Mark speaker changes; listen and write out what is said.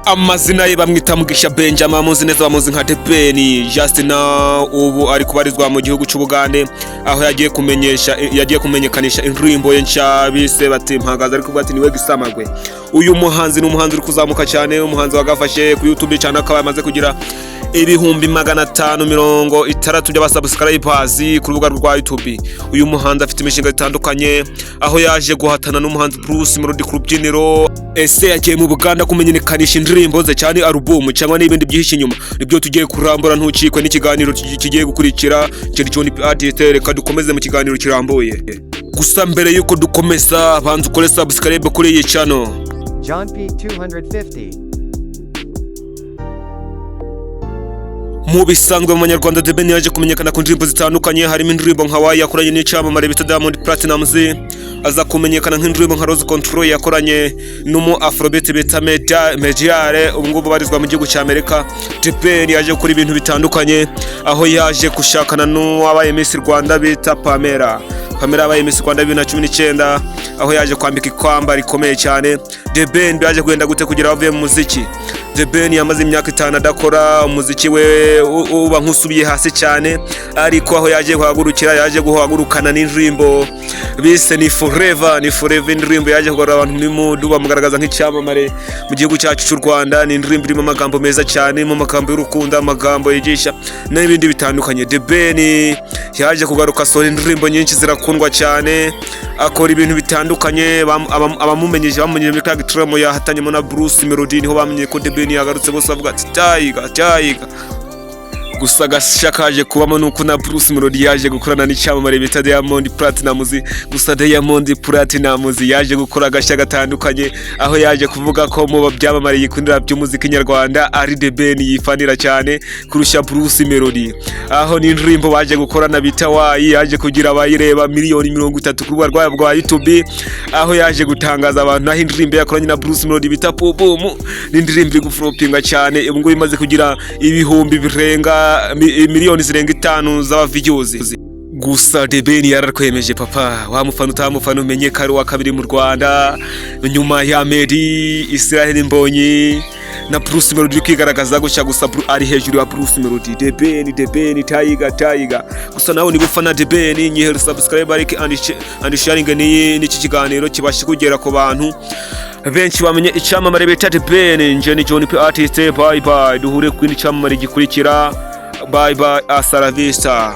Speaker 1: amazina ye bamwita Mugisha Benjamin, muzi neza bamuzi nka The Ben. Justin ubu ari kubarizwa mu gihugu cy'Ubugande, aho yagiye kumenyekanisha indirimbo ye nshya bise bati mpagaze, ariko bati niwe gisamagwe. Uyu muhanzi ni umuhanzi uri kuzamuka cyane, umuhanzi wagafashe ku YouTube cyane, akaba yamaze kugira ibihumbi 560 by'abasubscribers ku rubuga rwa YouTube. Uyu muhanzi afite imishinga itandukanye, aho yaje guhatana n'umuhanzi Bruce Melody ku rubyiniro. Ese yagiye mu Buganda kumenyekanisha indirimbo ze cyane album cyangwa n'ibindi byihishe inyuma? Nibyo tugiye kurambura, ntucikwe n'ikiganiro kigiye gukurikira. John P Artist, reka dukomeze mu kiganiro kirambuye. Gusa mbere yuko dukomeza, banza ukore subscribe kuri iyi channel
Speaker 2: John P 250.
Speaker 1: Mu bisanzwe mu Banyarwanda, The Ben yaje kumenyekana ku ndirimbo zitandukanye, harimo indirimbo nka Why yakoranye n'icyamamare bita Diamond Platnumz, aza kumenyekana nk'indirimbo nka Rose Control yakoranye n'umu Afrobeat bita Mediare, ubu ngubu barizwa mu gihugu cy'Amerika. The Ben yaje gukora ibintu bitandukanye, aho yaje gushakana n'uwabaye Miss Rwanda bita Pamela yabaye Miss Rwanda 2019, aho yaje kwambika ikwamba rikomeye cyane. The Ben yaje kugenda gute kugira avuye mu muziki. The Ben yamaze imyaka 5 adakora umuziki we, uba nkusubiye hasi cyane, ariko aho yaje guhagurukana n'indirimbo bise ni Forever indirimbo yaje kugarura abantu muri mood, bamugaragaza nk'icyamamare mu gihugu cyacu cy'u Rwanda. Ni indirimbo irimo amagambo meza cyane, mu magambo y'urukundo, amagambo yigisha n'ibindi bitandukanye. The Ben yaje kugaruka solo indirimbo nyinshi zirakundwa cyane, akora ibintu bitandukanye. Abamumenyeje muri Kagitram yahatanyemo na Bruce Melody, niho bamenye ko The Ben yagarutse, bose bavuga ati Taiga. Gusa gashakaje kubamo nuko na Bruce Melody yaje gukorana n'icyamamare bita Diamond Platnumz. Gusa Diamond Platnumz yaje gukora agashya gatandukanye, aho yaje kuvuga ko mu byamamare yikundira by'umuziki nyarwanda ari The Ben yifanira cyane kurusha Bruce Melody. Aho ni indirimbo baje gukorana bita Why yaje kugira abayireba miliyoni 30 ku rubuga rwa YouTube, aho yaje gutangaza abantu. Naho indirimbo yakoranye na Bruce Melody bita Boom ni indirimbo iguflopinga cyane, ubu ngubu imaze kugira ibihumbi birenga miliyoni zirenga 5 z'aba views. Gusa The Ben yarakwemeje papa, wamufana utamufana umenye ko ari wa kabiri mu Rwanda nyuma ya Meddy, Israel Mbonyi na Bruce Melody kwigaragaza gushya. Gusa ari hejuru ya Bruce Melody. The Ben Taiga. Gusa nawe ni gufana The Ben, nyihere subscribe, like and sharing n'iki kiganiro kibashe kugera ku bantu benshi bamenye icyamamare bita The Ben. Nje ni John P Artist, bye duhure ku cyamamare gikurikira. Bye, hasta la vista.